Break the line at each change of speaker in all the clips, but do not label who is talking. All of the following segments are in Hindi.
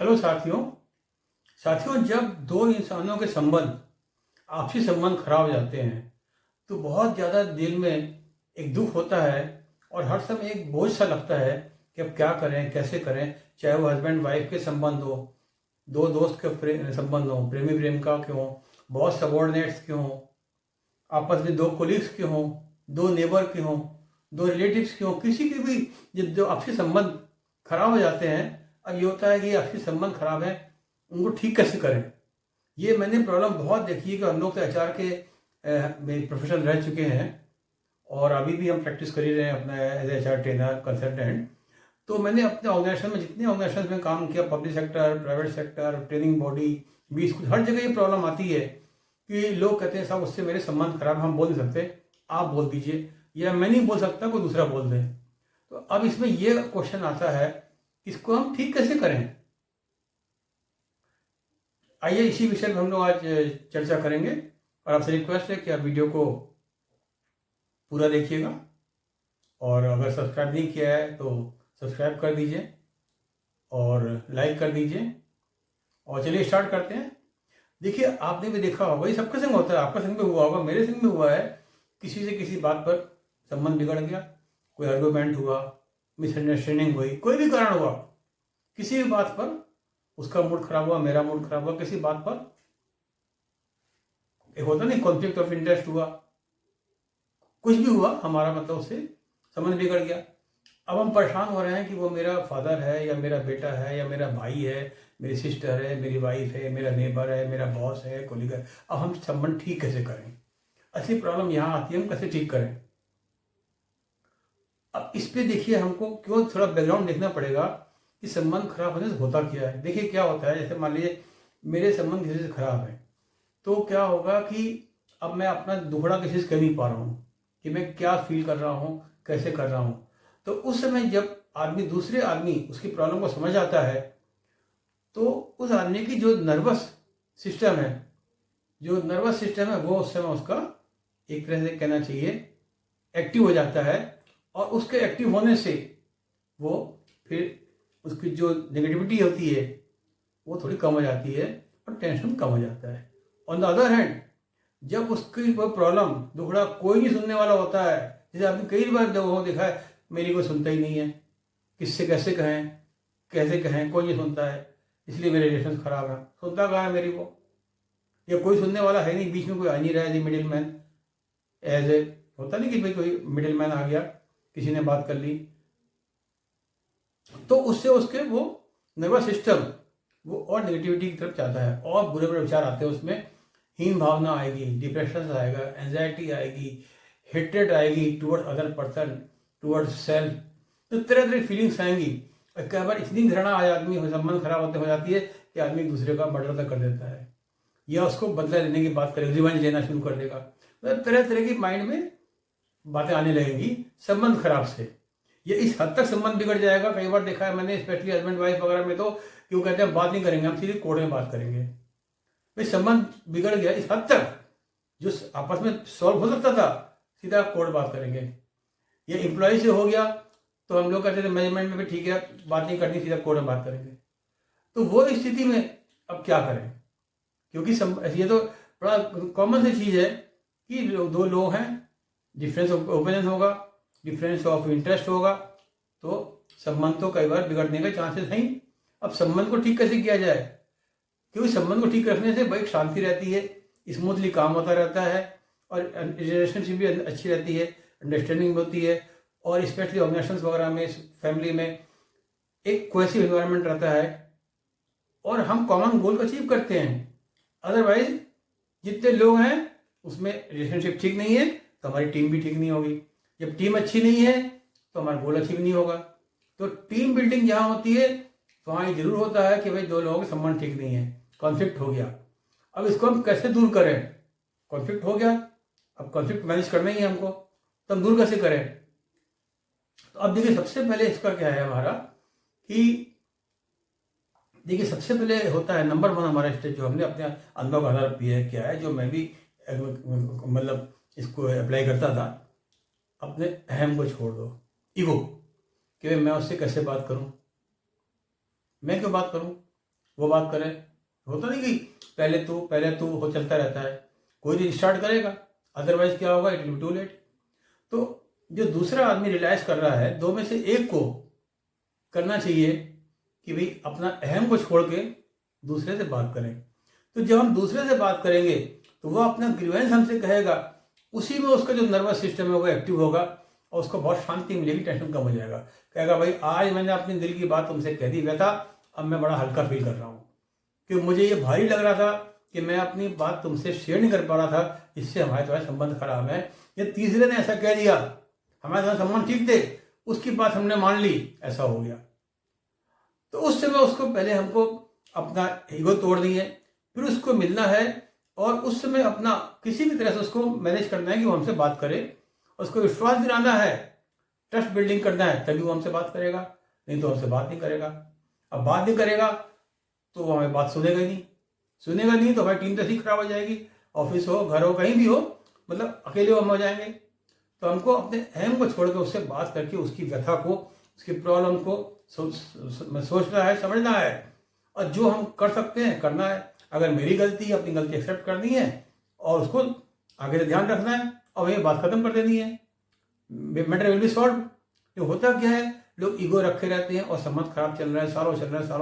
हेलो साथियों जब दो इंसानों के संबंध आपसी संबंध खराब हो जाते हैं तो बहुत ज़्यादा दिल में एक दुख होता है और हर समय एक बोझ सा लगता है कि अब क्या करें कैसे करें। चाहे वो हस्बैंड वाइफ के संबंध हो, दो दोस्त के संबंध हो, प्रेमी प्रेमिका के हों, बॉस सबॉर्डिनेट्स के हों, आपस में दो कोलीग्स के हों, दो नेबर के हों, दो रिलेटिव्स के हों, किसी के भी जो आपसी संबंध खराब हो जाते हैं। अब ये होता है कि आपसी संबंध खराब है, उनको ठीक कैसे करें। ये मैंने प्रॉब्लम बहुत देखी है कि हम लोग तो एचआर के में प्रोफेशनल रह चुके हैं और अभी भी हम प्रैक्टिस कर ही रहे हैं अपना एज एचआर ट्रेनर कंसल्टेंट। तो मैंने अपने ऑर्गेनाइजेशन में जितने ऑर्गेनाइजेशन में काम किया, public sector, private sector, training body, B school, हर जगह ये प्रॉब्लम आती है कि लोग कहते हैं साहब उससे मेरे संबंध खराब, हम बोल नहीं सकते, आप बोल दीजिए, या मैं नहीं बोल सकता, कोई दूसरा बोल दे। तो अब इसमें ये क्वेश्चन आता है, इसको हम ठीक कैसे करें। आइए इसी विषय में हम लोग आज चर्चा करेंगे और आपसे रिक्वेस्ट है कि आप वीडियो को पूरा देखिएगा और अगर सब्सक्राइब नहीं किया है तो सब्सक्राइब कर दीजिए और लाइक कर दीजिए। और चलिए स्टार्ट करते हैं। देखिए, आपने भी देखा होगा, ये सबके संग होता है, आपका संग में हुआ होगा, मेरे संग में हुआ है। किसी से किसी बात पर संबंध बिगड़ गया, कोई आर्गुमेंट हुआ, मिसअंडरस्टैंडिंग हुई, कोई भी कारण हुआ, किसी भी बात पर उसका मूड खराब हुआ, मेरा मूड खराब हुआ, किसी बात पर एक होता नहीं कॉन्फ्लिक्ट ऑफ इंटरेस्ट हुआ, कुछ भी हुआ, हमारा मतलब उससे संबंध बिगड़ गया। अब हम परेशान हो रहे हैं कि वो मेरा फादर है या मेरा बेटा है या मेरा भाई है, मेरी सिस्टर है, मेरी वाइफ है, मेरा नेबर है, मेरा बॉस है, कोलीग है। अब हम संबंध ठीक कैसे करें। असली प्रॉब्लम यहाँ आती है, हम कैसे ठीक करें। अब इस पे देखिए, हमको क्यों थोड़ा बैकग्राउंड देखना पड़ेगा कि संबंध खराब होने से होता क्या है। देखिए क्या होता है, जैसे मान लीजिए मेरे संबंध किसी से खराब है तो क्या होगा कि अब मैं अपना दुखड़ा किसी से कह नहीं पा रहा हूँ कि मैं क्या फील कर रहा हूँ, कैसे कर रहा हूँ। तो उस समय जब दूसरे आदमी उसकी प्रॉब्लम को समझ आता है तो उस आदमी की जो नर्वस सिस्टम है वो उस समय उसका एक तरह से कहना चाहिए एक्टिव हो जाता है। और उसके एक्टिव होने से वो फिर उसकी जो नेगेटिविटी होती है वो थोड़ी कम हो जाती है और टेंशन कम हो जाता है। ऑन द अदर हैंड, जब उसकी कोई प्रॉब्लम दुखड़ा कोई नहीं सुनने वाला होता है, जैसे आपने कई बार लोगों देखा है, मेरी कोई सुनता ही नहीं है, किससे कैसे कहें, कोई नहीं सुनता है, इसलिए मेरे रिलेशन खराब है। सुनता कहाँ है मेरी को, या कोई सुनने वाला है नहीं, बीच में कोई आ नहीं रहा है, मिडिल मैन एज ए होता नहीं कि भाई कोई मिडिल मैन आ गया, किसी ने बात कर ली, तो उससे उसके वो नर्वस सिस्टम वो और नेगेटिविटी की तरफ जाता है और बुरे बुरे विचार आते हैं उसमें। हीन भावना आएगी, डिप्रेशन आएगा, एंजाइटी आएगी, हेट्रेड आएगी towards other person, towards self. तो तरह तरह की फीलिंग्स आएंगी और कई बार इतनी घृणा आ आदमी संबंध खराब होते हो जाती है कि आदमी दूसरे का मर्डर तक कर देता है या उसको बदला लेने की बात करेगा, रिवेंज लेना शुरू कर देगा। मतलब तरह तरह की माइंड में बातें आने लगेंगी संबंध खराब से। ये इस हद तक संबंध बिगड़ जाएगा, कई बार देखा है मैंने, स्पेशली हस्बैंड वाइफ वगैरह में, तो क्यों कहते हैं बात नहीं करेंगे, हम सीधे कोर्ट में बात करेंगे। भाई संबंध बिगड़ गया इस हद तक, जो आपस में सॉल्व हो सकता था सीधा कोर्ट बात करेंगे। ये एम्प्लॉय से हो गया तो हम लोग कहते थे मैनेजमेंट में भी ठीक है, बात नहीं करनी, सीधा कोर्ट में बात करेंगे। तो वो स्थिति में अब क्या करें, क्योंकि ये तो बड़ा कॉमन सी चीज़ है कि दो लोग हैं, डिफरेंस ऑफ ओपिनियन होगा, डिफरेंस ऑफ इंटरेस्ट होगा, तो संबंध तो कई बार बिगड़ने के चांसेस हैं। अब संबंध को ठीक कैसे किया जाए, क्योंकि संबंध को ठीक रखने से बड़ी शांति रहती है, स्मूथली काम होता रहता है और रिलेशनशिप भी अच्छी रहती है, अंडरस्टैंडिंग होती है और स्पेशली ऑर्गेनाइजेशन वगैरह में, फैमिली में एक कोहेसिव एनवायरनमेंट रहता है और हम कॉमन गोल को अचीव करते हैं। अदरवाइज जितने लोग हैं उसमें रिलेशनशिप ठीक नहीं है तो हमारी टीम भी ठीक नहीं होगी, जब टीम अच्छी नहीं है तो हमारा गोल अचीव नहीं होगा। तो टीम बिल्डिंग जहाँ होती है तो वहाँ ये जरूर होता है कि भाई दो लोगों के संबंध ठीक नहीं है, कॉन्फ्लिक्ट हो गया। अब इसको हम कैसे दूर करें, कॉन्फ्लिक्ट हो गया, अब कॉन्फ्लिक्ट मैनेज करना ही है हमको, तो हम दूर कैसे करें। तो अब देखिए सबसे पहले इसका क्या है हमारा कि देखिए सबसे पहले होता है नंबर 1 हमारा स्टेज, जो हमने अपने अनुभव आधार पर किया है, जो मैं भी मतलब इसको अप्लाई करता था, अपने अहम को छोड़ दो, ईगो, कि मैं उससे कैसे बात करूं, मैं क्यों बात करूं, वो बात करें। होता नहीं कि पहले तू हो चलता रहता है, कोई नहीं स्टार्ट करेगा, अदरवाइज क्या होगा, it will be too late. तो जो दूसरा आदमी रियलाइज कर रहा है, दो में से एक को करना चाहिए कि भाई अपना अहम को छोड़ के दूसरे से बात करें। तो जब हम दूसरे से बात करेंगे तो वह अपना ग्रीवेंस हमसे कहेगा, उसी में उसका जो नर्वस सिस्टम है वो एक्टिव होगा और उसको बहुत शांति मिलेगी, टेंशन कम हो जाएगा। कहेगा भाई आज मैंने अपने दिल की बात तुमसे कह दी व्यथा, अब मैं बड़ा हल्का फील कर रहा हूँ, क्योंकि मुझे ये भारी लग रहा था कि मैं अपनी बात तुमसे शेयर नहीं कर पा रहा था, इससे हमारे तुम्हारे संबंध खराब है। ये तीसरे ने ऐसा कह दिया, हमारे तुम्हारे संबंध ठीक थे, उसकी बात हमने मान ली, ऐसा हो गया। तो उस समय उसको पहले हमको अपना ईगो तोड़नी है, फिर उसको मिलना है और उस समय अपना किसी भी तरह से उसको मैनेज करना है कि वो हमसे बात करे, उसको विश्वास दिलाना है, ट्रस्ट बिल्डिंग करना है, तभी वो हमसे बात करेगा, नहीं तो हमसे बात नहीं करेगा। अब बात नहीं करेगा तो वो हमें बात सुनेगा नहीं तो हमारी टीम तो ऐसी खराब हो जाएगी, ऑफिस हो, घर हो, कहीं भी हो, मतलब अकेले हम हो जाएंगे। तो हमको अपने अहम को छोड़ के उससे बात करके उसकी व्यथा को, उसकी प्रॉब्लम को सोचना है, समझना है, और जो हम कर सकते हैं करना है। अगर मेरी गलती है, अपनी गलती एक्सेप्ट करनी है और उसको आगे से ध्यान रखना है और वही बात खत्म कर देनी है, मैटर विल बी सॉल्व। तो होता क्या है, लोग ईगो रखे रहते हैं और संबंध खराब चल रहा है, सालों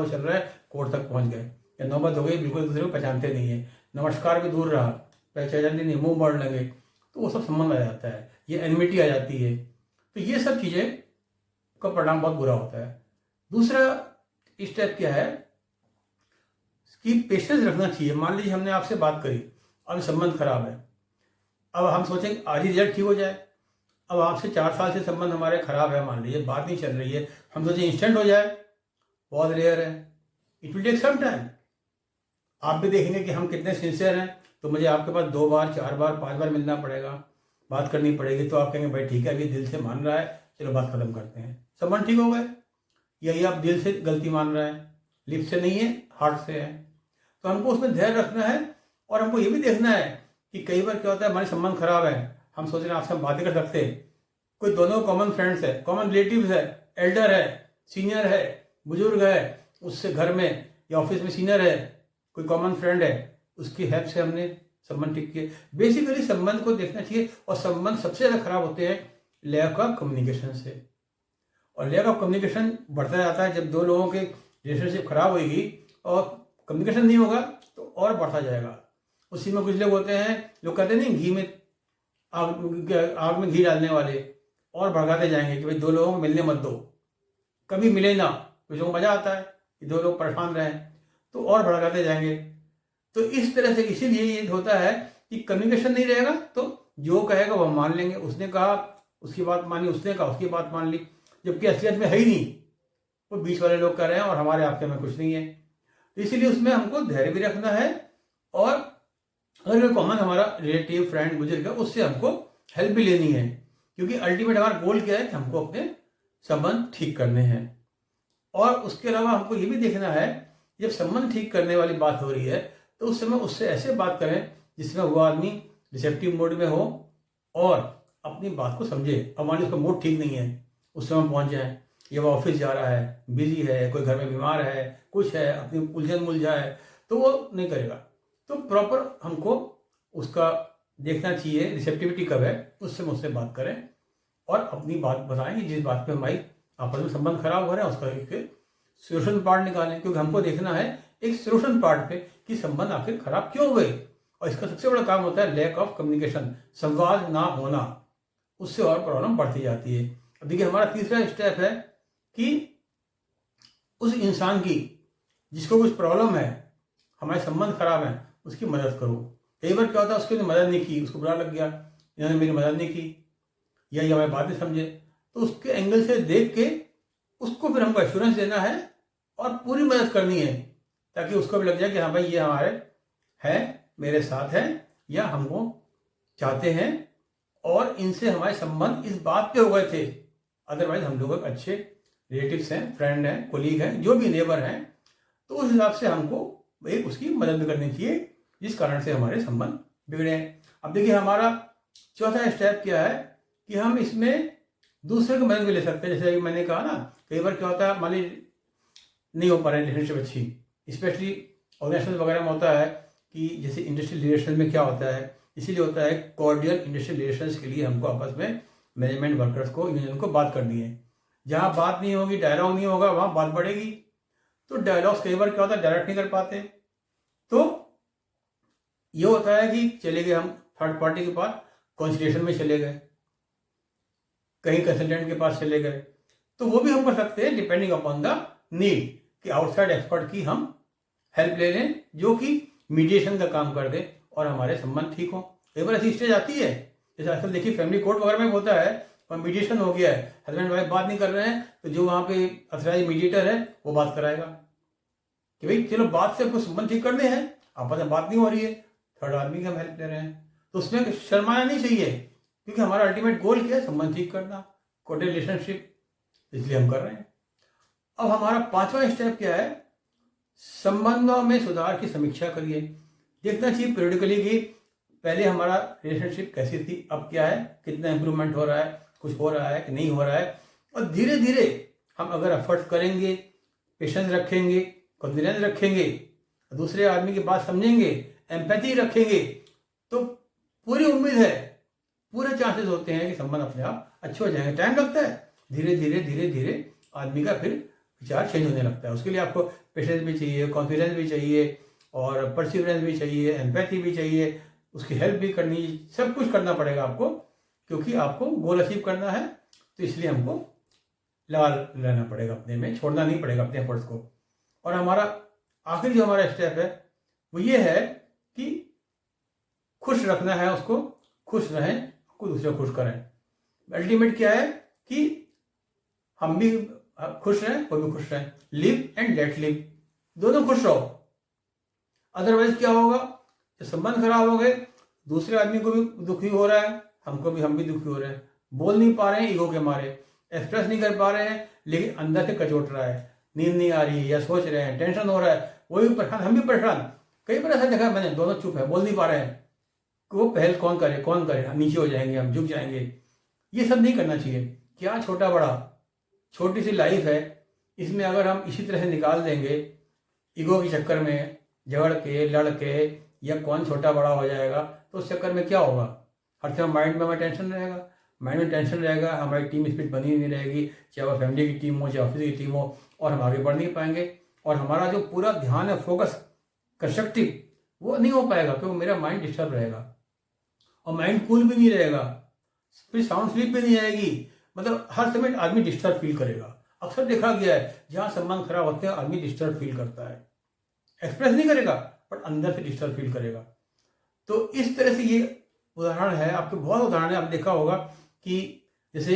चल रहा है, कोर्ट तक पहुंच गए या नौबत हो गई, बिल्कुल एक दूसरे को पहचानते नहीं है, नमस्कार भी दूर रहा, पहचानते नहीं, मुंह मोड़ लेंगे, तो वो सब संबंध आ जाता है, ये एनिमिटी आ जाती है। तो ये सब चीज़ें का परिणाम बहुत बुरा होता है। दूसरा स्टेप क्या है कि पेशेंस रखना चाहिए। मान लीजिए हमने आपसे बात करी, अब संबंध खराब है, अब हम सोचेंगे आज ही रिजल्ट ठीक हो जाए। अब आपसे 4 साल से संबंध हमारे खराब है, मान लीजिए बात नहीं चल रही है, हम सोचें इंस्टेंट हो जाए, बहुत रेयर है, it will take some time. आप भी देखेंगे कि हम कितने सिंसियर हैं, तो मुझे आपके पास 2 बार 4 बार 5 बार मिलना पड़ेगा, बात करनी पड़ेगी, तो आप कहेंगे भाई ठीक है, अभी दिल से मान रहा है, चलो बात खत्म करते हैं, संबंध ठीक हो गए। यही आप दिल से गलती मान रहे हैं, लिप से नहीं है, हार्ट से है। तो हमको उसमें धैर्य रखना है और हमको ये भी देखना है कि कई बार क्या होता है, हमारे संबंध खराब है, हम सोच रहे हैं आपसे हम बातें कर सकते हैं, कोई दोनों कॉमन फ्रेंड्स है, कॉमन रिलेटिव्स है, एल्डर है, सीनियर है, बुजुर्ग है, उससे घर में या ऑफिस में सीनियर है, कोई कॉमन फ्रेंड है, उसकी हेल्प से हमने संबंध ठीक किए। बेसिकली संबंध को देखना चाहिए, और संबंध सबसे ज़्यादा खराब होते हैं लैक ऑफ कम्युनिकेशन से, और लैक ऑफ कम्युनिकेशन बढ़ता जाता है। जब दो लोगों के रिलेशनशिप खराब होगी और कम्युनिकेशन नहीं होगा तो और बढ़ता जाएगा। उसी में कुछ लोग होते हैं, लोग कहते नहीं घी में आग में घी डालने वाले, और भड़काते जाएंगे कि भाई 2 लोगों को मिलने मत दो, कभी मिले ना, कुछ लोगों को मजा आता है कि 2 लोग परेशान रहें, तो और भड़काते जाएंगे। तो इस तरह से इसीलिए ये होता है कि कम्युनिकेशन नहीं रहेगा तो जो कहेगा वो मान लेंगे, उसने कहा उसकी बात मानी, उसने कहा उसकी बात मान ली, जबकि असलियत में है ही नहीं, वो बीच वाले लोग कर रहे हैं और हमारे आपके में कुछ नहीं है। तो इसीलिए उसमें हमको धैर्य भी रखना है, और अगर कोई कॉमन हमारा रिलेटिव फ्रेंड बुजुर्ग है उससे हमको हेल्प भी लेनी है, क्योंकि अल्टीमेट हमारा गोल क्या है कि हमको अपने संबंध ठीक करने हैं। और उसके अलावा हमको ये भी देखना है, जब संबंध ठीक करने वाली बात हो रही है तो उस समय उससे ऐसे बात करें जिसमें वो आदमी रिसेप्टिव मोड में हो और अपनी बात को समझे। अब मान लीजिए उसका मूड ठीक नहीं है, उस समय पहुंच जाए, या वो ऑफिस जा रहा है, बिजी है, कोई घर में बीमार है, कुछ है, अपनी उलझन मुलझा है, तो वो नहीं करेगा। तो प्रॉपर हमको उसका देखना चाहिए रिसेप्टिविटी कब है, उससे मुझसे बात करें और अपनी बात बताएं कि जिस बात पे हमारी आपस में संबंध खराब हो रहा है उसका एक सोल्यूशन पार्ट निकालें, क्योंकि हमको देखना है एक सोल्यूशन पार्ट पे कि संबंध आखिर खराब क्यों हुए। और इसका सबसे बड़ा काम होता है लैक ऑफ कम्युनिकेशन, संवाद ना होना, उससे और प्रॉब्लम बढ़ती जाती है। अब देखिए हमारा तीसरा स्टेप है कि उस इंसान की जिसको कुछ प्रॉब्लम है, हमारे संबंध खराब है, उसकी मदद करो। कई बार क्या होता है उसकी मदद नहीं की, उसको बुरा लग गया, इन्होंने मेरी मदद नहीं की या ये हमारी बात नहीं समझे, तो उसके एंगल से देख के उसको फिर हमको एश्योरेंस देना है और पूरी मदद करनी है, ताकि उसको भी लग जाए कि हाँ भाई ये हमारे हैं, मेरे साथ हैं, या हमको चाहते हैं और इनसे हमारे संबंध इस बात पे हो गए थे, अदरवाइज हम लोग अच्छे रिलेटिव्स हैं, फ्रेंड हैं, कोलीग हैं, जो भी नेबर हैं, तो उस हिसाब से हमको एक उसकी मदद भी करनी चाहिए जिस कारण से हमारे संबंध बिगड़े हैं। अब देखिए हमारा चौथा स्टेप क्या है कि हम इसमें दूसरे की मदद भी ले सकते हैं। जैसे मैंने कहा ना, कई बार क्या होता है मान लीजिए नहीं हो पा रहा है रिलेशनशिप अच्छी, स्पेशली ऑर्गेनाइजेशन वगैरह में होता है कि जैसे इंडस्ट्रियल रिलेशन में क्या होता है, इसीलिए होता है कॉर्डियल इंडस्ट्रियल रिलेशंस के लिए हमको आपस में मैनेजमेंट वर्कर्स को, यूनियन को बात करनी है। जहाँ बात नहीं होगी, डायलॉग नहीं होगा, वहाँ बात बढ़ेगी। तो डायलॉग्स कई बार क्या होता है डायरेक्ट नहीं कर पाते, तो ये होता है कि चले गए हम थर्ड पार्टी के पास, कॉन्सिलिएशन में चले गए, कहीं कंसल्टेंट के पास चले गए, तो वो भी हम कर सकते हैं डिपेंडिंग अपॉन द नीड, कि आउटसाइड एक्सपर्ट की हम हेल्प ले लें जो कि मीडिएशन का काम कर दे और हमारे संबंध ठीक हो। कई बार ऐसी स्टेज आती है, जैसे आजकल देखिए फैमिली कोर्ट वगैरह में होता है और मीडिएशन हो गया है, हस्बैंड वाइफ बात नहीं कर रहे हैं, तो जो वहाँ पे अथराइज मीडिएटर है वो बात कराएगा कि भाई चलो बात से आपको संबंध ठीक करने हैं, आपस में बात नहीं हो रही है, थर्ड आदमी की हम हेल्प ले रहे हैं, तो उसमें शर्माना नहीं चाहिए, क्योंकि हमारा अल्टीमेट गोल क्या है, संबंध ठीक करना, कोर्ट रिलेशनशिप, इसलिए हम कर रहे हैं। अब हमारा 5वां स्टेप क्या है, संबंधों में सुधार की समीक्षा करिए। देखना चाहिए पीरियडिकली कि पहले हमारा रिलेशनशिप कैसी थी, अब क्या है, कितना इंप्रूवमेंट हो रहा है, कुछ हो रहा है कि नहीं हो रहा है। और धीरे धीरे हम अगर एफर्ट्स करेंगे, पेशेंस रखेंगे, कॉन्फिडेंस रखेंगे, दूसरे आदमी की बात समझेंगे, एम्पैथी रखेंगे, तो पूरी उम्मीद है, पूरे चांसेस होते हैं कि संबंध अपने आप अच्छे हो जाएंगे। टाइम लगता है, धीरे धीरे धीरे धीरे आदमी का फिर विचार चेंज होने लगता है। उसके लिए आपको पेशेंस भी चाहिए, कॉन्फिडेंस भी चाहिए, और परसिवरेंस भी चाहिए, एम्पैथी भी चाहिए, उसकी हेल्प भी करनी, सब कुछ करना पड़ेगा आपको, क्योंकि आपको गोल अचीव करना है। तो इसलिए हमको लगा लेना पड़ेगा अपने में, छोड़ना नहीं पड़ेगा अपने एफर्ट्स को। और हमारा आखिरी जो हमारा स्टेप है वो ये है कि खुश रखना है उसको, खुश रहें, को दूसरे खुश करें। अल्टीमेट क्या है कि हम भी खुश रहें, वो भी खुश रहें, लिव एंड लेट लिव, दोनों खुश रहो। अदरवाइज क्या होगा, संबंध खराब हो गए, दूसरे आदमी को भी दुखी हो रहा है, हमको भी, हम भी दुखी हो रहे हैं, बोल नहीं पा रहे हैं ईगो के मारे, एक्सप्रेस नहीं कर पा रहे हैं, लेकिन अंदर से कचोट रहा है, नींद नहीं आ रही है, या सोच रहे हैं, टेंशन हो रहा है, वो भी परेशान, हम भी परेशान। कई बार ऐसा देखा मैंने, दोनों चुप है, बोल नहीं पा रहे हैं, वो पहल कौन करे कौन करे, नीचे हो जाएंगे, हम झुक जाएंगे। ये सब नहीं करना चाहिए। क्या छोटा बड़ा, छोटी सी लाइफ है, इसमें अगर हम इसी तरह से निकाल देंगे ईगो के चक्कर में, झगड़ के लड़ के, या कौन छोटा बड़ा हो जाएगा, तो उस चक्कर में क्या होगा, हर समय माइंड में हमारा टेंशन रहेगा, माइंड में टेंशन रहेगा, हमारी टीम स्पिरिट बनी नहीं रहेगी, चाहे वो फैमिली की टीम हो, चाहे ऑफिस की टीम हो, और हम आगे बढ़ नहीं पाएंगे। और हमारा जो पूरा ध्यान है, फोकस कंस्ट्रक्टिव, वो नहीं हो पाएगा, क्योंकि मेरा माइंड डिस्टर्ब रहेगा, और माइंड कूल भी नहीं रहेगा, फिर साउंड स्लीप भी नहीं आएगी, मतलब हर समय आदमी डिस्टर्ब फील करेगा। अक्सर देखा गया है जहाँ संबंध खराब होते हैं आदमी डिस्टर्ब फील करता है, एक्सप्रेस नहीं करेगा बट अंदर से डिस्टर्ब फील करेगा। तो इस तरह से ये उदाहरण है, आपके बहुत उदाहरण है, आप देखा होगा कि जैसे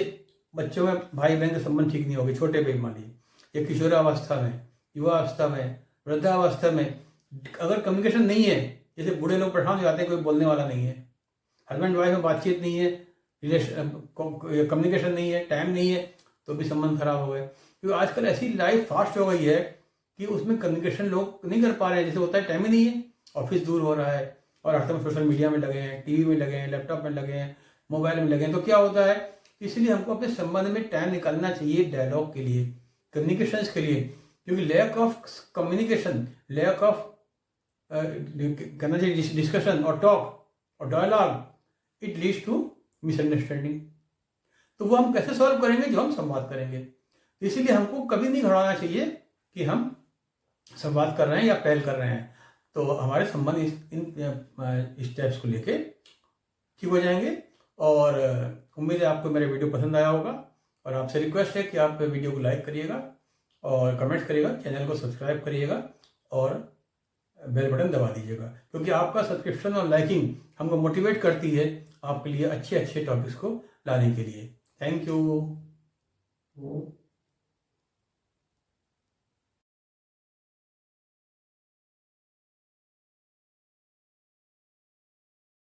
बच्चों में भाई बहन के संबंध ठीक नहीं होंगे, छोटे भाई मान लीजिए, या किशोरावस्था में, युवावस्था में, वृद्धावस्था में, अगर कम्युनिकेशन नहीं है, जैसे बूढ़े लोग परेशान हो जाते हैं, कोई बोलने वाला नहीं है, हस्बैंड वाइफ में बातचीत नहीं है, कम्युनिकेशन नहीं है, टाइम नहीं है, तो भी संबंध खराब हो गए। क्योंकि आजकल ऐसी लाइफ फास्ट हो गई है कि उसमें कम्युनिकेशन लोग नहीं कर पा रहे हैं, जैसे होता है टाइम ही नहीं है, ऑफिस दूर हो रहा है, और हर समय सोशल मीडिया में लगे हैं, टीवी में लगे हैं, लैपटॉप में लगे हैं, मोबाइल में लगे हैं, तो क्या होता है, इसलिए हमको अपने संबंध में टाइम निकालना चाहिए डायलॉग के लिए, कम्युनिकेशन के लिए, क्योंकि lack of communication, lack of करना चाहिए डिस्कशन और टॉक और dialogue, it leads to misunderstanding. तो वो हम कैसे सॉल्व करेंगे, जो हम संवाद करेंगे। तो इसीलिए हमको कभी नहीं घबराना चाहिए कि हम संवाद कर रहे हैं या पहल कर रहे हैं, तो हमारे संबंध इन स्टेप्स को लेके ठीक हो जाएंगे। और उम्मीद है आपको मेरा वीडियो पसंद आया होगा, और आपसे रिक्वेस्ट है कि आप वीडियो को लाइक करिएगा और कमेंट करिएगा, चैनल को सब्सक्राइब करिएगा और बेल बटन दबा दीजिएगा, क्योंकि आपका सब्सक्रिप्शन और लाइकिंग हमको मोटिवेट करती है आपके लिए अच्छे अच्छे टॉपिक्स को लाने के लिए। Thank you.